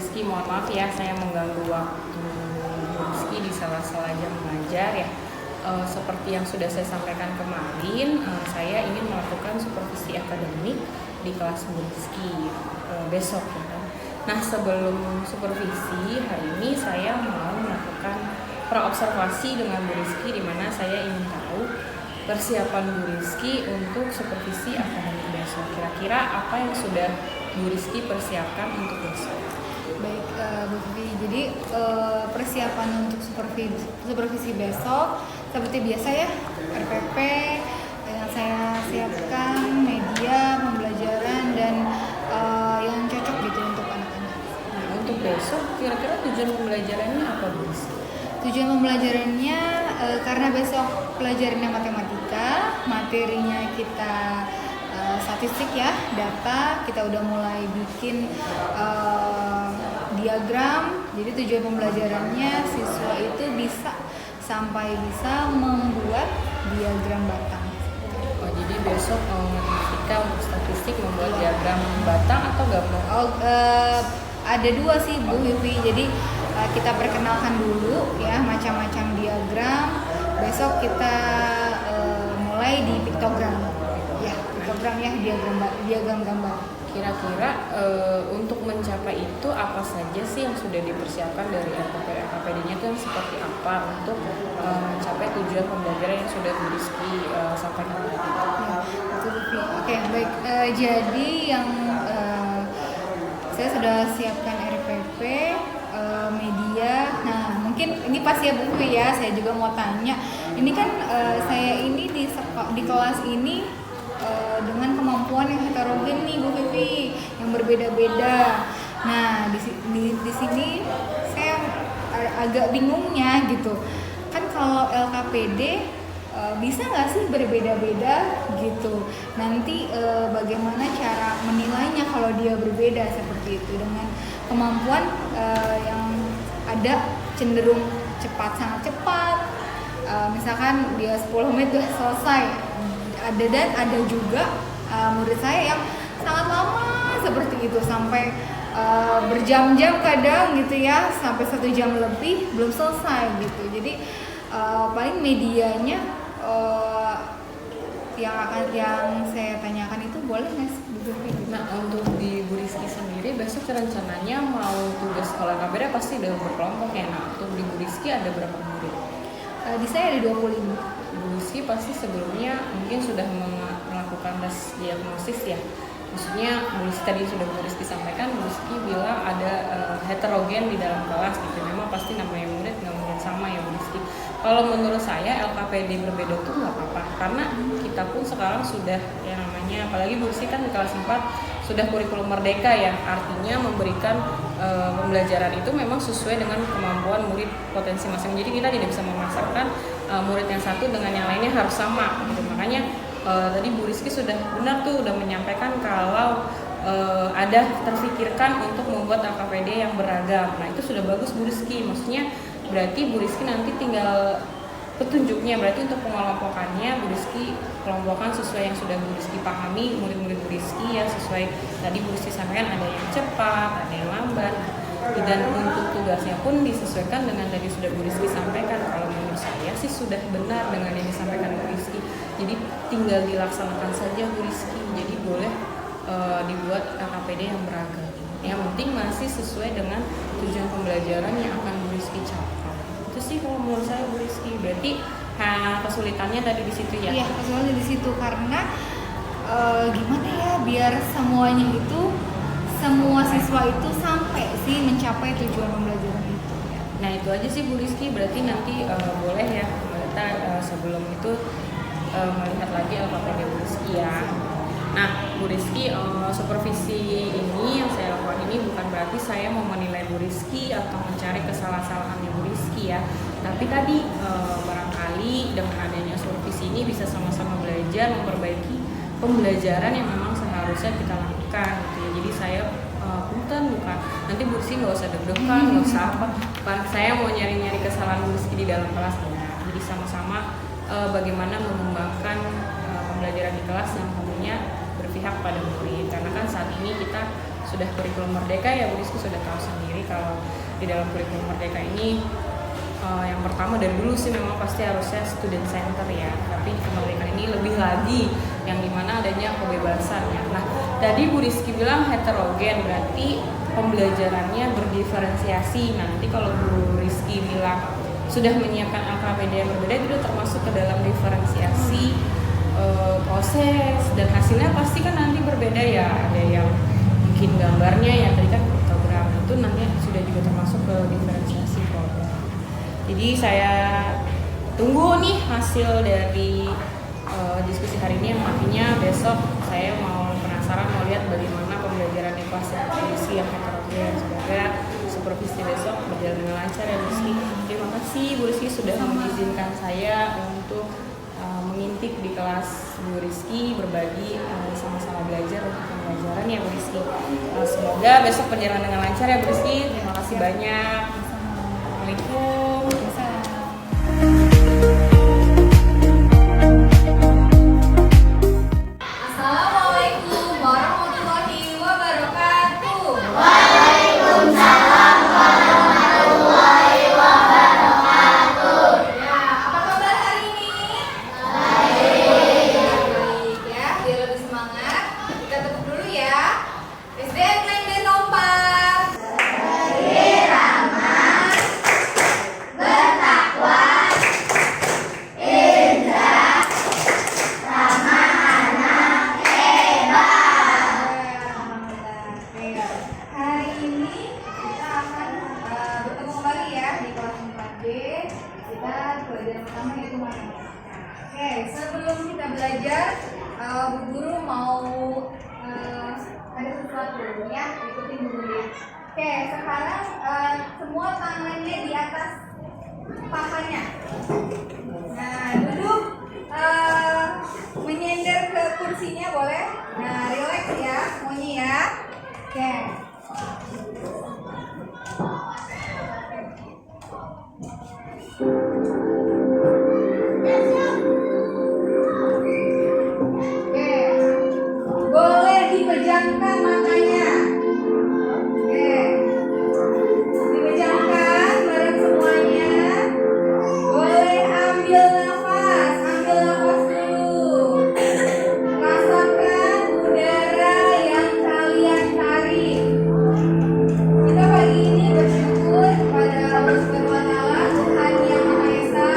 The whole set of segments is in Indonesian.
Rizky, mohon maaf ya saya mengganggu waktu Bu Rizky di sela-sela jam mengajar ya. Seperti yang sudah saya sampaikan kemarin, saya ingin melakukan supervisi akademik di kelas Bu Rizky besok ya. Nah, sebelum supervisi hari ini saya mau melakukan praobservasi dengan Bu Rizky, di mana saya ingin tahu persiapan Bu Rizky untuk supervisi akademik besok. Kira-kira apa yang sudah Bu Rizky persiapkan untuk besok? Baik, Bu Vivi. Jadi persiapan untuk supervisi besok seperti biasa ya, RPP yang saya siapkan, media, pembelajaran dan yang cocok gitu untuk anak-anak. Nah, untuk besok kira-kira tujuan pembelajarannya apa, Bu Rizky? Tujuan pembelajarannya karena besok pelajarannya matematika, materinya kita statistik ya, data, kita udah mulai bikin diagram. Jadi tujuan pembelajarannya siswa itu bisa membuat diagram batang. Oh, jadi besok matematika untuk statistik membuat diagram batang atau gabung? Ada dua sih Bu Vivi. Jadi kita perkenalkan dulu ya macam-macam diagram. Besok kita mulai di piktogram. Ya, piktogram ya, diagram gambar. Kira-kira untuk mencapai itu apa saja sih yang sudah dipersiapkan dari RKPD-nya itu yang seperti apa untuk mencapai tujuan pembelajaran yang sudah Bu Rizky sampaikan tadi? Ya, betul Bu. Oke, baik. Jadi yang saya sudah siapkan RPP, media. Nah, mungkin ini pasti ya Bu Vivi ya. Saya juga mau tanya. Ini kan saya ini di kelas ini dengan kemampuan yang heterogen nih Bu Vivi, yang berbeda-beda. Nah, di sini saya agak bingungnya gitu. Kan kalau LKPD bisa nggak sih berbeda-beda gitu? Nanti bagaimana cara menilainya kalau dia berbeda seperti itu dengan kemampuan yang ada cenderung sangat cepat. Misalkan dia 10 menit udah selesai. Ada juga murid saya yang sangat lama seperti itu sampai berjam-jam kadang gitu ya, sampai 1 jam lebih belum selesai gitu. Jadi paling medianya yang saya tanyakan itu boleh nggak sih? Nah, untuk di Bu Rizky sendiri besok rencananya mau tugas sekolah KPD pasti udah berkelompok ya. Nah, untuk di Bu Rizky ada berapa murid? Di saya ada 25. Bu Rizky pasti sebelumnya mungkin sudah melakukan tes diagnosis ya. Maksudnya Bu Rizky tadi sudah Bu Rizky sampaikan, Bu Rizky bilang ada heterogen di dalam kelas gitu. Memang pasti namanya murid nggak mungkin sama ya Bu Rizky. Kalau menurut saya LKPD berbeda tuh nggak apa-apa, karena kita pun sekarang sudah yang namanya, apalagi Bu Rizky kan di kelas 4 sudah kurikulum merdeka ya, artinya memberikan pembelajaran itu memang sesuai dengan kemampuan murid potensi masing-masing. Jadi kita tidak bisa memaksakan murid yang satu dengan yang lainnya harus sama gitu. Makanya tadi Bu Rizky sudah benar tuh udah menyampaikan kalau ada terfikirkan untuk membuat LKPD yang beragam. Nah, itu sudah bagus Bu Rizky. Maksudnya berarti Bu Rizky nanti tinggal petunjuknya, berarti untuk pengelompokannya Bu Rizky kelompokkan sesuai yang sudah Bu Rizky pahami, murid-murid Bu Rizky ya, sesuai tadi Bu Rizky sampaikan, ada yang cepat, ada yang lambat, dan untuk tugasnya pun disesuaikan dengan tadi sudah Bu Rizky sampaikan. Kalau menurut saya sih sudah benar dengan yang disampaikan Bu Rizky, jadi tinggal dilaksanakan saja Bu Rizky. Jadi boleh dibuat LKPD yang beragam, yang penting masih sesuai dengan tujuan pembelajaran yang akan Bu Rizky capai. Itu sih kalau menurut saya Bu Rizky. Berarti kesulitannya tadi di situ ya? Iya, kesulitannya di situ karena gimana ya biar semuanya itu, semua siswa itu sampai sih mencapai tujuan pembelajaran itu. Nah, itu aja sih Bu Rizky. Berarti nanti boleh ya kita sebelum itu melihat lagi LKPD Bu Rizky ya. Nah, Bu Rizky, supervisi ini yang saya lakukan ini bukan berarti saya mau menilai Bu Rizky atau mencari kesalahan-kesalahannya Bu Rizky ya. Tapi tadi barangkali dengan adanya supervisi ini bisa sama-sama belajar memperbaiki pembelajaran yang memang seharusnya kita lakukan gitu ya. Jadi saya punten bukan nanti Bu Rizky nggak usah deg-degan, nggak usah apa. Saya mau nyari-nyari kesalahan Bu Rizky di dalam kelas. Nah, jadi sama-sama bagaimana mengembangkan pembelajaran di kelas yang tentunya berpihak pada murid, karena kan saat ini kita sudah kurikulum merdeka ya Bu Rizky sudah tahu sendiri kalau di dalam kurikulum merdeka ini yang pertama dari dulu sih memang pasti harusnya student center ya, tapi kemerdekaan ini lebih lagi yang dimana adanya kebebasan ya. Nah tadi Bu Rizky bilang heterogen, berarti pembelajarannya berdiferensiasi. Nah nanti kalau Bu Rizky bilang sudah menyiapkan AKPD yang berbeda, itu termasuk ke dalam diferensiasi proses dan hasilnya pasti kan nanti berbeda ya. Ada yang mungkin gambarnya ya tadi kan program itu nanti sudah juga termasuk ke diferensiasi program. Jadi saya tunggu nih hasil dari diskusi hari ini, yang artinya besok saya mau penasaran mau lihat bagaimana pembelajaran di kelas yang heterogen. Semoga supervisi besok berjalan dengan lancar ya Bu Rizky. Terima kasih Bu Rizky sudah mengizinkan saya untuk mengintip di kelas Bu Rizky, berbagi sama-sama belajar untuk pembelajaran ya Bu Rizky. Semoga besok berjalan dengan lancar ya Bu Rizky. Terima kasih banyak. Assalamualaikum. Assalamualaikum warahmatullahi wabarakatuh. Waalaikumsalam warahmatullahi wabarakatuh. Ya, apa kabar hari ini? Baik ya, biar lebih semangat. Kita tepuk dulu ya. SDN Klende Nompat. Hari ini kita akan bertemu kembali ya di kelas 4B. Kita pelajaran pertama yaitu matematika. Oke, sebelum kita belajar, Bu Guru mau ada sesuatu ya, ikutin Bu Guru ya. Oke, sekarang semua tangannya di atas pahanya. Nah, duduk menyender ke kursinya boleh. Nah, relax ya semuanya ya. Oke. Oke. Boleh dipejamkan matanya. Oke. Dipejamkan bareng semuanya. Boleh ambil nafas dulu. Rasakan udara yang kalian tarik. Kita pagi ini bersyukur kepada Allah Subhanahu wa Ta'ala, Tuhan Yang Maha Esa,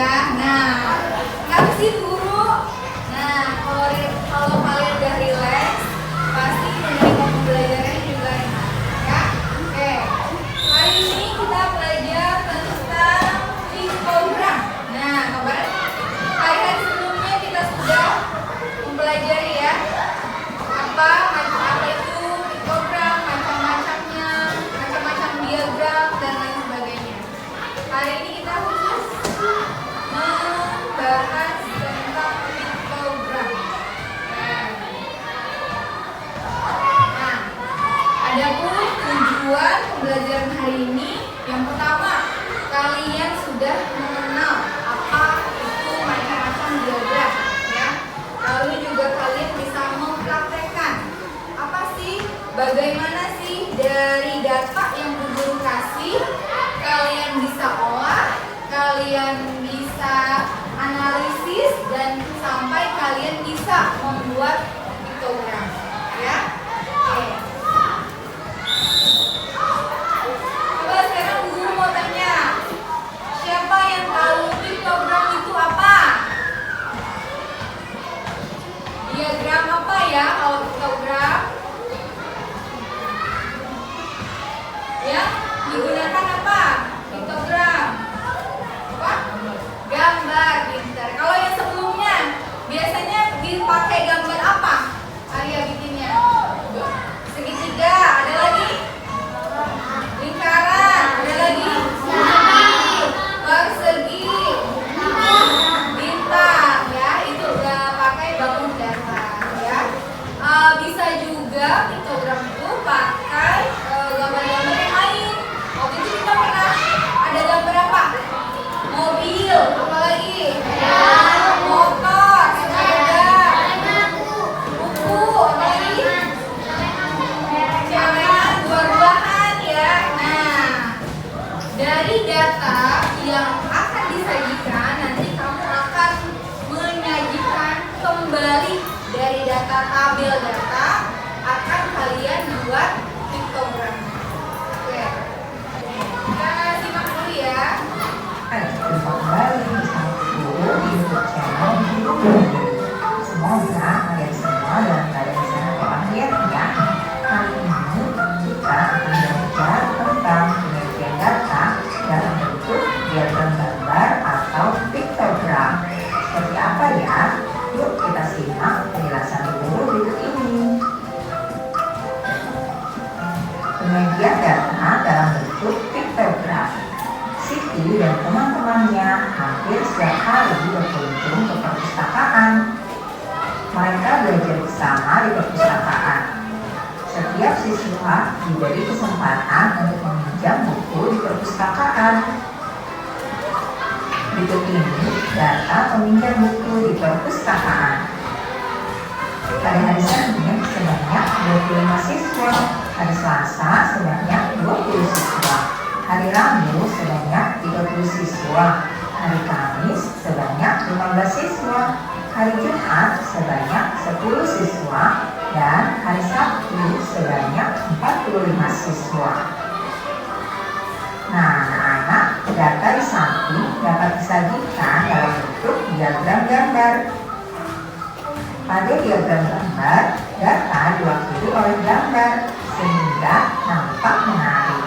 ya. Nah, apa sih guru? Nah, kalau kalian udah relax, pasti menerima pembelajarannya juga enak, ya. Oke, hari ini kita belajar tentang histogram. Nah, kemarin hari-hari sebelumnya kita sudah mempelajari ya apa itu histogram, macam-macamnya, macam-macam diagram dan lain sebagainya. Hari ini kita khusus membahas tentang histogram. Nah, adapun tujuan pembelajaran hari ini, yang pertama, kalian sudah mengenal apa itu macam-macam diagram, ya. Lalu juga kalian bisa mempraktekkan apa sih, bagaimana sih dari data yang guru kasih, kalian bisa olah, kalian bisa analisis, dan sampai kalian bisa membuat histogram, ya. Oke. Coba sekarang guru mau tanya, siapa yang tahu histogram itu apa? Diagram apa ya kalau histogram? Ya, digunakan apa? Histogram. Apa? Gambar, pintar. Kalau yang sebelumnya biasanya dipakai gambar apa? Arya bikinnya. Segitiga, ada lagi? Lingkaran, ada lagi? Persegi, bintang, ya, itu udah pakai bangun dasar, ya. Bisa juga histogram itu pakai gambar-gambar yang lain. Waktu itu kita pernah ada gambar apa? Mobil, apa lagi? Motor, sepeda, buku, apa lagi? Celengan, buah-buahan, ya. Nah, dari data yang akan disajikan, nanti kamu akan menyajikan kembali dari data tabel data, akan kalian buat histogram. Oke, kita simak dulu ya. Jumpa kembali bersama guru di YouTube channel Guru. Semoga kalian semua dalam keadaan sehat walafiat ya. Kali ini kita akan belajar tentang pengertian data dalam bentuk diagram gambar atau piktogram. Seperti apa ya? Yuk kita simak penjelasan guru berikut ini. Penyajian data dalam bentuk piktogram. Siti dan teman-temannya hampir setiap hari berkunjung ke perpustakaan. Mereka belajar bersama di perpustakaan. Setiap siswa diberi kesempatan untuk meminjam buku di perpustakaan. Berikut ini data peminjam buku di perpustakaan. Pada hari Senin sebanyak 25 siswa, hari Selasa sebanyak 20 siswa, hari Rabu sebanyak 30 siswa, hari Kamis sebanyak 15 siswa, hari Jumat sebanyak 10 siswa, dan hari Sabtu sebanyak 45 siswa. Nah, anak-anak, data di samping dapat disajikan dalam bentuk diagram gambar. Pada diagram gambar, data diwakili oleh gambar sehingga nampak menarik.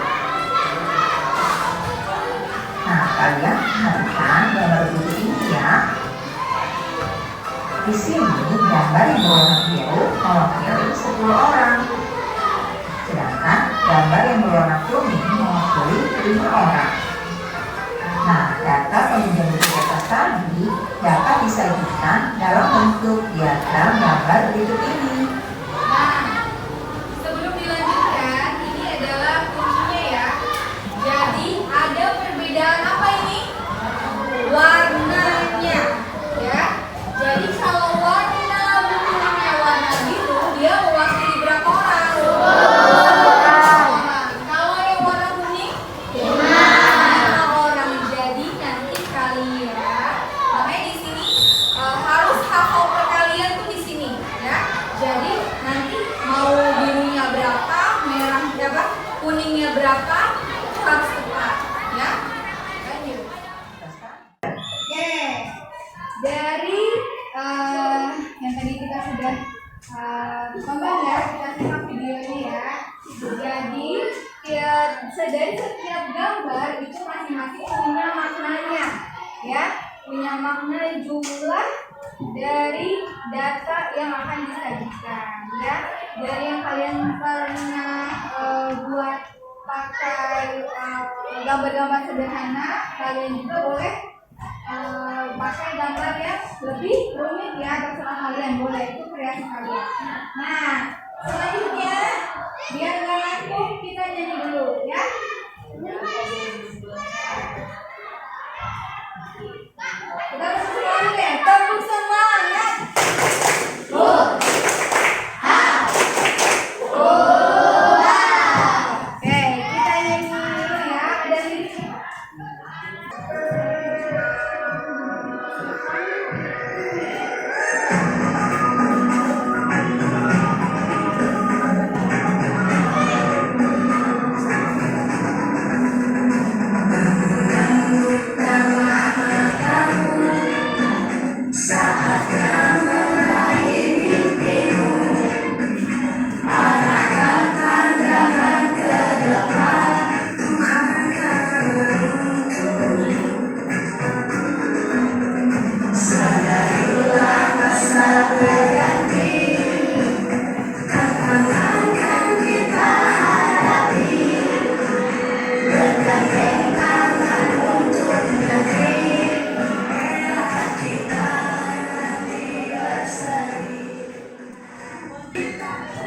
Nah, kalian perhatikan gambar berikut ini ya. Di sini gambar yang berwarna biru mewakili 10 orang. Sedangkan gambar yang berwarna kuning mewakili 5 orang. Nah, data peminjam buku di atas tadi dapat disajikan dalam bentuk diagram gambar berikut ini. Nah, sebelum dilanjutkan, ini adalah kuncinya ya. Jadi ada perbedaan apa ini? Warnanya, ya. Jadi kalau warna bukunya warna biru, dia mewakili berapa orang? orang. Kalau yang warna kuning, 5 orang. Jadi nanti kalian, makanya di sini harus hafal perkalian tuh di sini, ya. ya, punya makna jumlah dari data yang akan disajikan, ya. Dari yang kalian pernah buat pakai gambar-gambar sederhana, kalian juga boleh pakai gambar yang lebih rumit, ya, terserah kalian, boleh, itu kreasi kalian. Nah, selanjutnya biar nggak ngantuk kita nyanyi dulu, ya. Kita semuanya deh, tepuk semangat. Oke, kita nyanyi dulu ya, ada liriknya.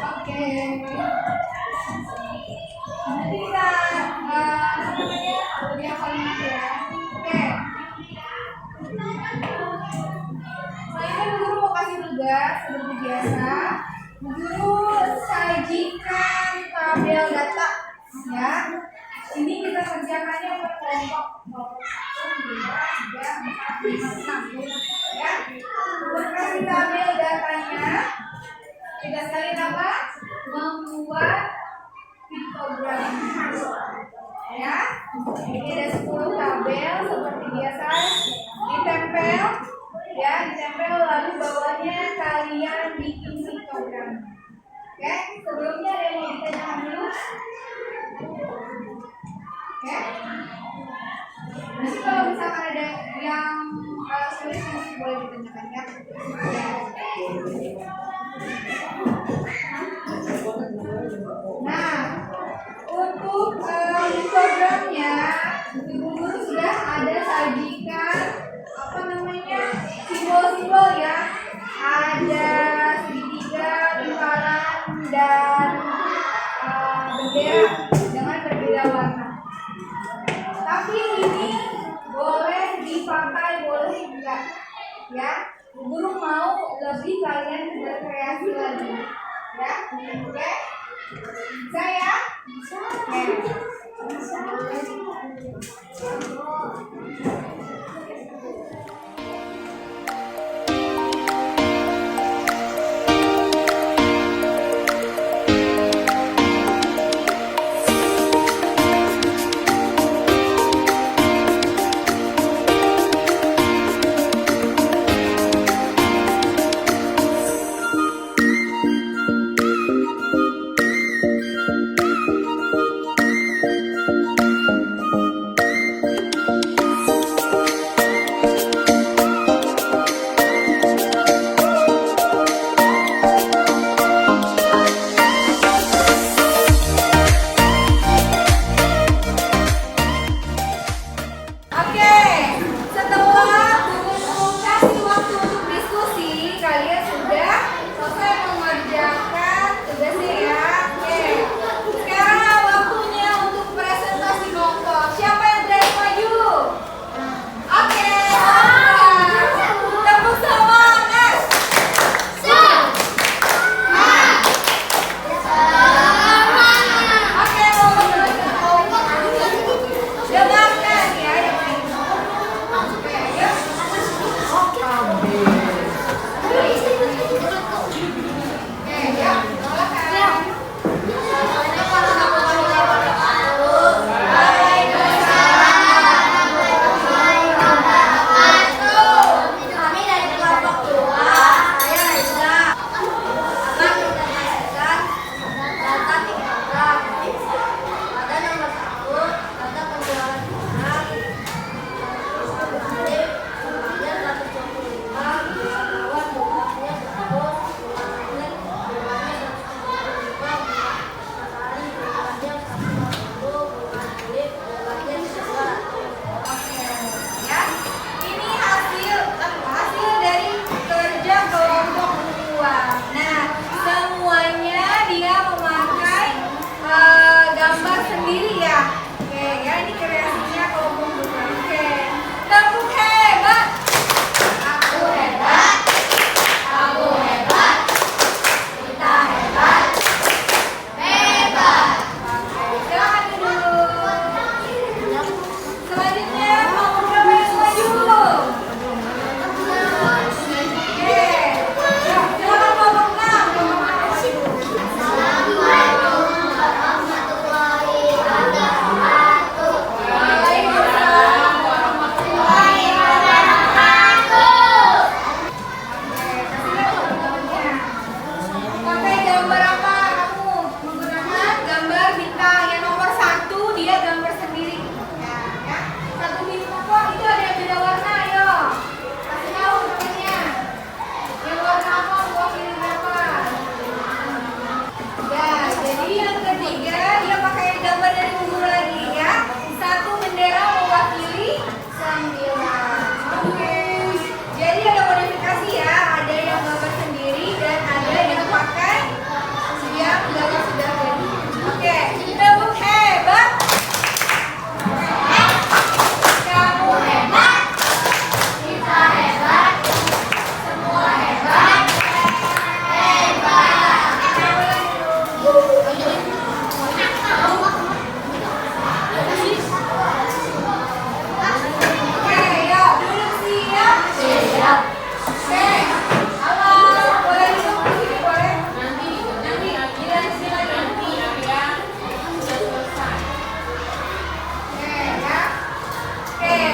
Oke. Nanti kita lebih hafalin ya. Oke. Selanjutnya Bu Guru mau kasih tugas seperti biasa. Bu Guru sajikan tabel data, ya. Ini kita kerjakannya per kelompok 1, 2, 3, 4, 5, 6, ya. Berkasih tabel datanya. Kita sekali apa? Membuat piktogram, ya. Ini ada 10 tabel seperti biasa, ditempel, ya, ditempel lalu bawahnya kalian bikin piktogram. Oke, sebelumnya ada yang mau ditanyakan dulu? Oke. Nanti kalau misalkan ada yang sulit nanti boleh ditanyakan, ya. Nah, untuk programnya Ibu Guru sudah ada sajikan simbol-simbol, ya. Ada segitiga, lingkaran, dan bendera dengan berbeda warna. Tapi ini boleh dipakai, boleh enggak, ya. Guru mau lebih kalian berkreasi lagi, ya. Oke, bisa ya?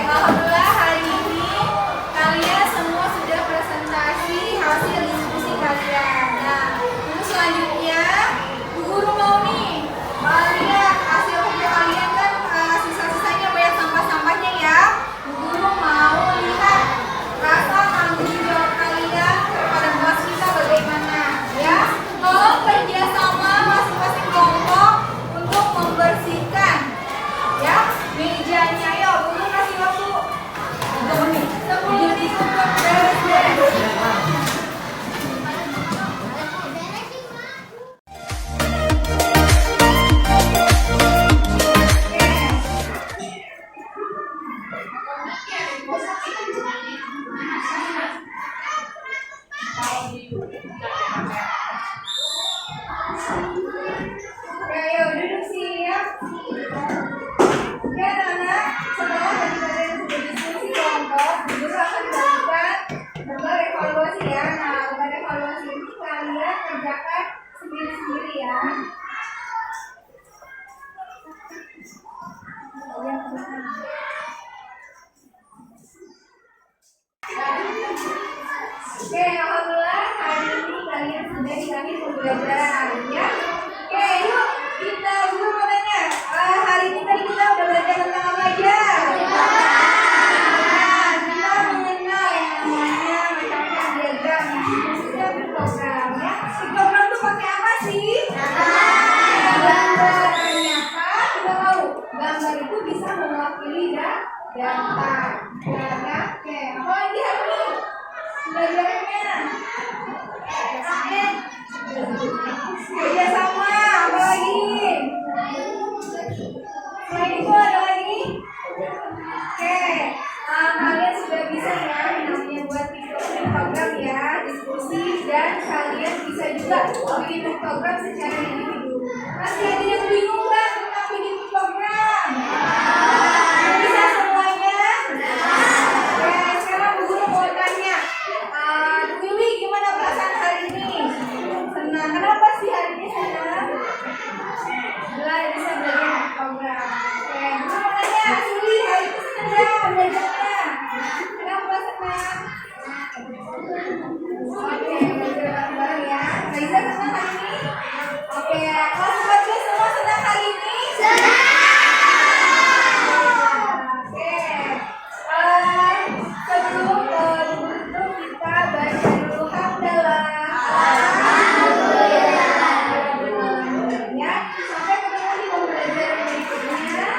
alhamdulillah hari ini kalian semua sudah presentasi hasil diskusi kalian. Nah, untuk selanjutnya Bu Guru mau nih lihat hasil kerja kalian kan sisa-sisanya banyak sampah-sampahnya ya. Bu Guru mau lihat rasa tanggung jawab kalian kepada bos kita bagaimana ya. Tolong kerjasama masing-masing kelompok untuk membersihkan ya mejanya. Yo, Guru kasih waktu 10 menit untuk beres-beres. Ayo duduk siap. Ya anak-anak, setelah tadi kalian sudah diskusi kelompok, Guru akan melakukan gambar evaluasi ya. Nah, gambar evaluasi ini kalian kerjakan sendiri-sendiri ya. Oke, alhamdulillah hari ini kalian sudah dikasih pembelajaran ya. Oke, yuk kita dulu mau tanya. Hari ini tadi kita udah belajar tentang apa aja? Nah, kita mengenal yang namanya macam-macam diagram yang sudah berprogram ya. Program itu pakai apa sih? Gambar. Ternyata kita tahu gambar itu bisa mewakili data. Ya, oke. Apa lagi hari ini? Belajarnya kerja sama, apa lagi? Selain itu ada lagi? Oke, kalian sudah bisa ya namanya buat bikin program ya, diskusi, dan kalian bisa juga bikin program secara individu. Masih ada yang bingung kan tentang bikin program? Bisa semuanya? Oke, sekarang Bu Guru mau tanya. Wiwi, gimana perasaan hari ini? Senang. Kenapa sih hari ini senang? Bisa belajar program. Oke, Bu Guru mau tanya. Wiwi, hari ini senang nggak belajarnya? Kenapa senang? Oke, belajar bareng-bareng ya. Raiza senang hari ini? Oke, kelas 14 semua senang hari ini? Senang. Oke. Sebelum itu kita baca dulu hamdalah. Ya, sampai ketemu di pembelajaran berikutnya.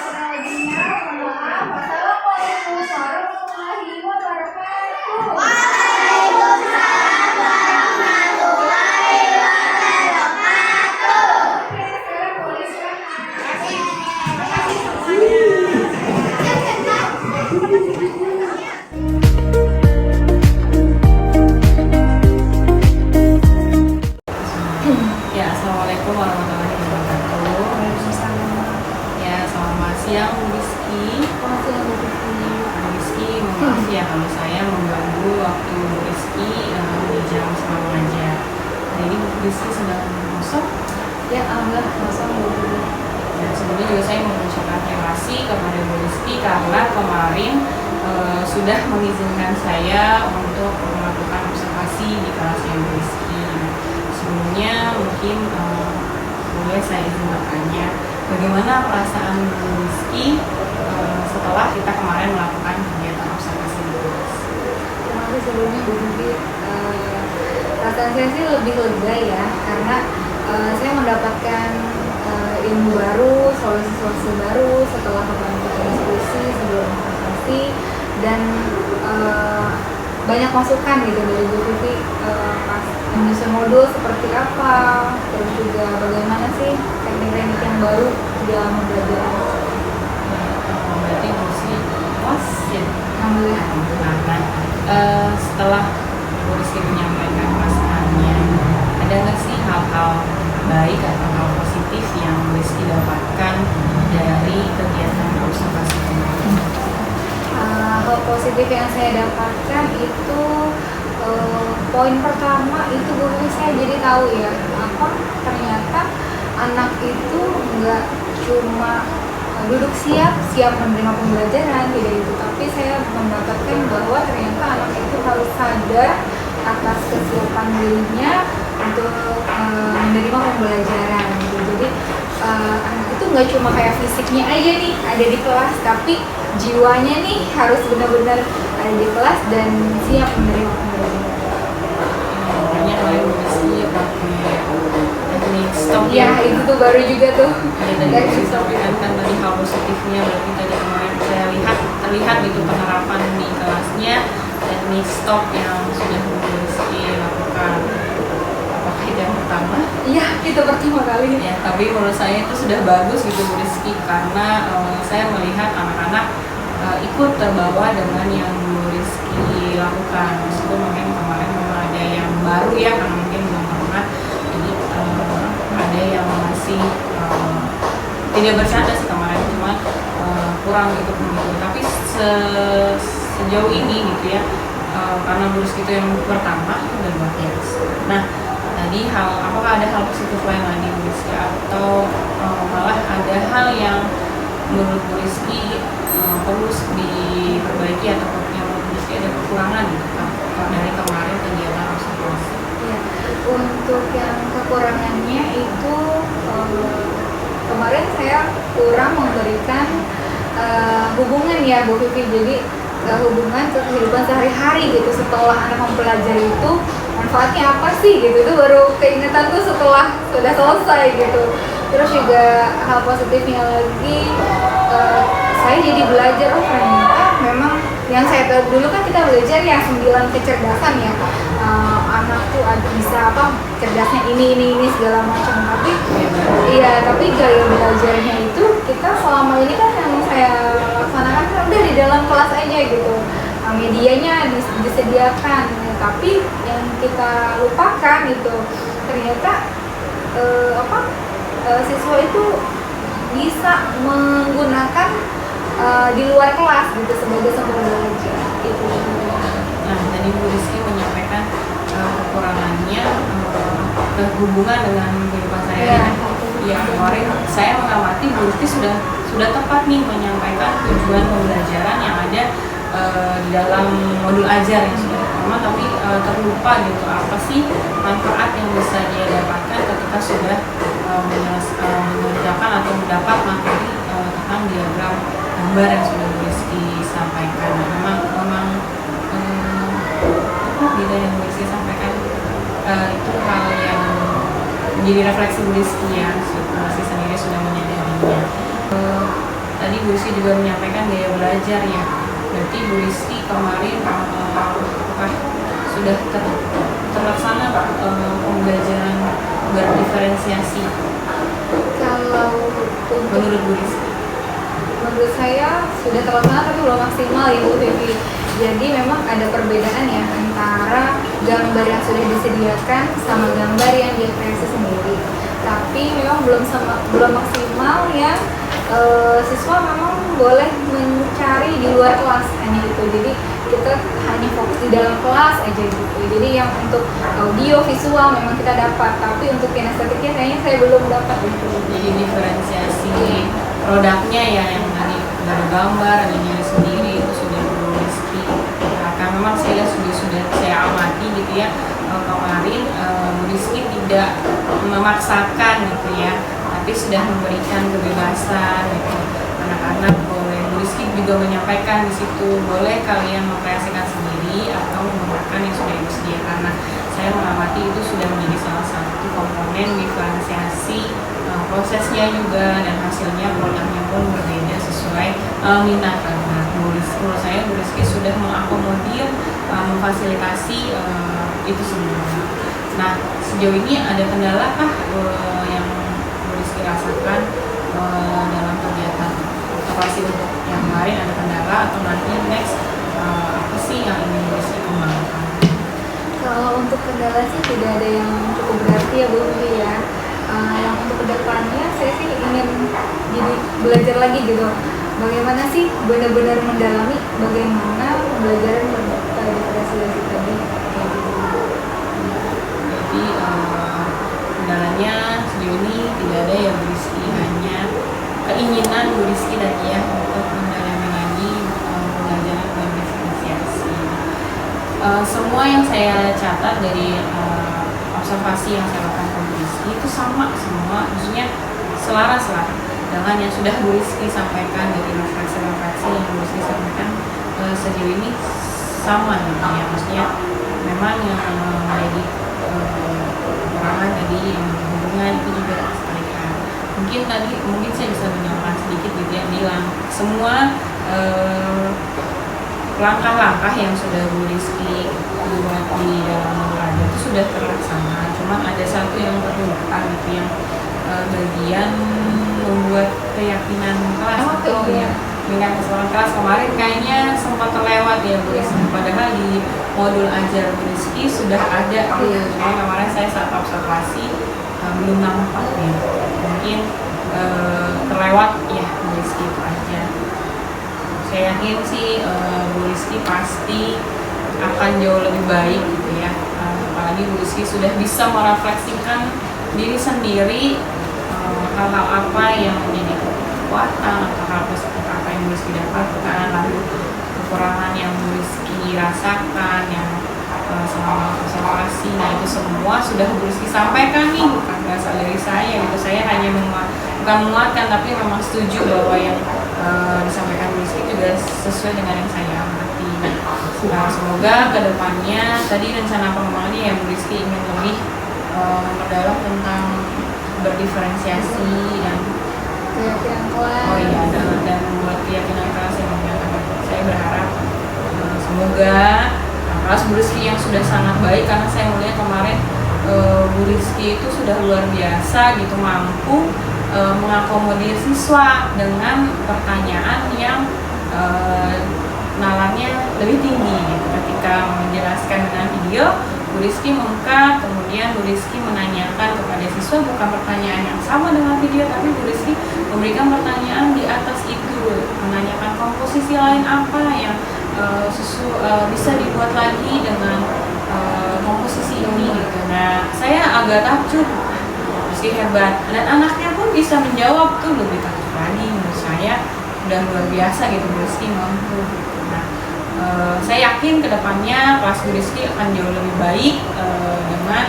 Kurang lebihnya mohon maaf. Wassalamualaikum warahmatullahi wabarakatuh. Waalaikumsalam warahmatullahi wabarakatuh. Oke, sekarang boleh silakan. Terima kasih semuanya. Ya, assalamualaikum warahmatullahi wabarakatuh. Ya, selamat siang Bu Rizky. Bu Rizky, mohon maaf ya kalau saya mengganggu waktu Bu Rizky di jam setelah mengajar. Hari ini Bu Rizky sedang kosong. Ya, alhamdulillah kosong Bu Guru. Dan sebelumnya juga saya mengucapkan terima kasih kepada Bu Rizky karena kemarin sudah mengizinkan saya untuk melakukan observasi di kelasnya Bu Rizky. Sebelumnya mungkin boleh saya izin bertanya, bagaimana perasaan Bu Rizky setelah kita kemarin melakukan kegiatan observasi di kelas? Terima kasih sebelumnya Bu Guru. Perasaan saya sih lebih lega ya, karena saya mendapatkan ilmu baru, solusi-solusi baru setelah melakukan diskusi sebelum presentasi, dan banyak masukan gitu dari Bu Vivi pas menyusun modul seperti apa, terus juga bagaimana sih teknik-teknik yang baru dalam belajar. Berarti Bu Rizky puas ya? Alhamdulillah. Nah, setelah Bu Rizky menyampaikan perasaannya, ada nggak sih hal-hal baik atau hal positif yang Bu Rizky dapatkan dari kegiatan observasi kemarin? Hal positif yang saya dapatkan itu poin pertama itu guru saya jadi tahu ya, apa ternyata anak itu nggak cuma duduk siap menerima pembelajaran, tidak itu, tapi saya mendapatkan bahwa ternyata anak itu harus sadar atas kesiapan dirinya untuk menerima pembelajaran gitu. Jadi anak itu nggak cuma kayak fisiknya aja nih ada di kelas, tapi jiwanya nih harus benar-benar ada di kelas dan siap menerima pembelajaran. Makanya kalian mesti pakai teknik stop Ya itu tuh baru juga tuh. Ya, tadi saya sampaikan kan tadi hal positifnya, berarti tadi kemarin saya terlihat gitu penerapan di kelasnya teknik stop yang sudah Bu Rizky lakukan. Apakah itu yang pertama? Iya itu pertama kali. Ya, tapi menurut saya itu sudah bagus gitu Bu Rizky, karena saya melihat anak-anak ikut terbawa dengan yang Bu Rizky lakukan. Meskipun mungkin kemarin memang ada yang baru ya, karena mungkin belum pernah, jadi ada yang masih tidak bercanda sih kemarin, cuma kurang gitu mengikuti. Tapi sejauh ini gitu ya, karena Bu Rizky itu yang pertama udah luar biasa. Nah, tadi apakah ada hal positif lain lagi Bu Rizky, atau malah ada hal yang menurut Bu Rizky perlu diperbaiki atau yang menurut Bu Rizky ada kekurangan gitu kan dari kemarin kegiatan observasi? Ya, untuk yang kekurangannya itu kemarin saya kurang memberikan hubungan ya Bu Vivi, jadi hubungan ke kehidupan sehari-hari gitu setelah anak mempelajari itu manfaatnya apa sih gitu, itu baru keingetan tuh setelah sudah selesai gitu. Terus juga hal positifnya lagi saya jadi belajar ternyata memang yang saya tahu dulu kan kita belajar ya 9 kecerdasan ya, anak tuh bisa cerdasnya ini segala macam, tapi tapi gaya belajarnya itu kita selama ini kan yang saya laksanakan kan udah di dalam kelas aja gitu, medianya disediakan ya, tapi yang kita lupakan itu ternyata siswa itu bisa menggunakan di luar kelas gitu sebagai sumber belajar itu. Nah, tadi Bu Rizky menyampaikan kekurangannya berhubungan dengan kehidupan saya. Ya, kemarin saya mengamati Bu Rizky sudah tepat nih menyampaikan tujuan pembelajaran yang ada di dalam modul ajar yang sudah pertama, tapi terlupa gitu apa sih manfaat yang bisa dia dapatkan ketika sudah mengerjakan atau mendapat materi tentang diagram gambar yang sudah Bu Rizky sampaikan. Nah, memang gitu yang Bu Rizky sampaikan itu hal yang menjadi refleksi Bu Rizky ya, Bu Rizky sendiri sudah menyadarinya. Tadi Bu Rizky juga menyampaikan gaya belajar ya, berarti Bu Rizky kemarin apakah sudah terlaksana pembelajaran berdiferensiasi Kalau menurut Bu Rizky? Menurut saya sudah terlaksana tapi belum maksimal ya Bu Vivi. Jadi memang ada perbedaan ya antara gambar yang sudah disediakan sama gambar yang dia kreasi sendiri. Tapi memang belum maksimal ya. Siswa memang boleh mencari di luar kelas hanya itu. Jadi kita hanya fokus di dalam kelas aja gitu. Jadi yang untuk audio visual memang kita dapat, tapi untuk kinestetiknya kayaknya saya belum dapat gitu. Jadi diferensiasi produknya ya, yang tadi ada gambar, ada nyari sendiri, itu sudah Bu Rizky. Karena memang saya sudah saya amati gitu ya, kemarin Bu Rizky tidak memaksakan gitu ya, tapi sudah memberikan kebebasan gitu. Anak-anak boleh, Bu Rizky juga menyampaikan di situ, boleh kalian mengkreasikan sendiri atau menggunakan yang sudah Ibu sediakan. Nah, saya mengamati itu sudah menjadi salah satu komponen diferensiasi prosesnya juga, dan hasilnya produknya pun berbeda sesuai minat anak. Menurut saya Bu Rizky sudah mengakomodir, memfasilitasi itu semua. Nah, sejauh ini ada kendala kah yang Bu Rizky rasakan dalam kegiatan observasi untuk yang kemarin, ada kendala atau nanti next apa sih yang ingin Bu Rizky kembangkan? Kalau untuk kendala sih tidak ada yang cukup berarti ya Bu Vivi ya. Yang untuk kedepannya saya sih ingin jadi belajar lagi gitu, bagaimana sih benar-benar mendalami bagaimana pembelajaran berdiferensiasi tadi. Jadi kendalanya sejauh ini tidak ada ya Bu Rizky, hanya keinginan Bu Rizky dan Ia untuk mendalami lagi pembelajaran berdiferensiasi. Semua yang saya catat dari observasi yang saya lakukan ke Bu Rizky itu sama semua, maksudnya selaras lah dengan yang sudah Bu Rizky sampaikan dari refleksi-refleksi yang Bu Rizky sampaikan sejauh ini sama gitu ya, maksudnya memang yang menjadi kekurangan tadi yang hubungan itu juga terlihat. Mungkin saya bisa menyampaikan sedikit gitu ya, bilang semua langkah-langkah yang sudah Bu Rizky buat di dalam belajar itu sudah terlaksana, cuma ada satu yang terluka gitu yang bagian membuat keyakinan kelas atau ya dengan keseluruhan kelas kemarin kayaknya sempat terlewat ya Bu Rizky, padahal di modul ajar Bu Rizky sudah ada cuma kemarin saya saat observasi belum nampak ya, mungkin terlewat ya Bu Rizky itu aja. Saya yakin sih Bu Rizky pasti akan jauh lebih baik gitu ya, apalagi Bu Rizky sudah bisa merefleksikan diri sendiri hal-hal apa yang menjadi kekuatan atau hal positif apa yang Bu Rizky dapatkan, lalu kekurangan yang Bu Rizky rasakan yang selama observasi. Nah itu semua sudah Bu Rizky sampaikan nih, bukan berasal dari saya gitu. Saya hanya bukan menguatkan tapi memang setuju bahwa yang disampaikan Bu Rizky juga sesuai dengan yang saya amati. Semoga kedepannya tadi rencana pengembangannya ya Bu Rizky ingin lebih memperdalam tentang berdiferensiasi dan keyakinan kelas. oh iya dan membuat keyakinan kelas yang menyatakan. Saya berharap semoga kelas Bu Rizky yang sudah sangat baik, karena saya melihat kemarin Bu Rizky itu sudah luar biasa gitu, mampu mengakomodir siswa dengan pertanyaan yang nalarnya lebih tinggi gitu. Ketika menjelaskan dengan video, Bu Rizky mengangkat, kemudian Bu Rizky menanyakan kepada siswa bukan pertanyaan yang sama dengan video, tapi Bu Rizky memberikan pertanyaan di atas itu, menanyakan komposisi lain apa yang bisa dibuat lagi dengan komposisi ini gitu. Nah, saya agak takjub, Rizky hebat, dan anaknya pun bisa menjawab tuh, lebih takjub lagi menurut saya, udah luar biasa gitu Bu Rizky mampu. Nah, saya yakin kedepannya kelas Bu Rizky akan jauh lebih baik dengan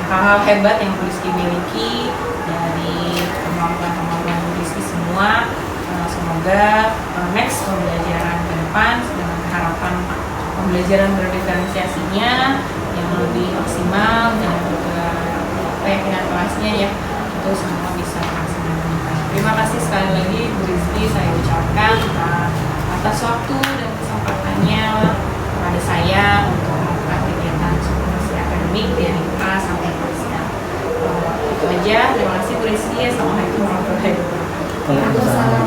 hal-hal hebat yang Bu Rizky miliki dari kemampuan-kemampuan Bu Rizky semua. Semoga next pembelajaran ke depan dengan harapan pembelajaran berdiferensiasinya yang lebih maksimal dan juga keyakinan kelasnya ya itu semua bisa maksimal. Terima kasih sekali lagi Bu Rizky saya ucapkan atas waktu dan kesempatannya kepada saya untuk melakukan kegiatan supervisi akademik dari A sampai kelas. Itu aja, terima kasih Bu Rizky. Assalamualaikum warahmatullahi wabarakatuh. Waalaikumsalam.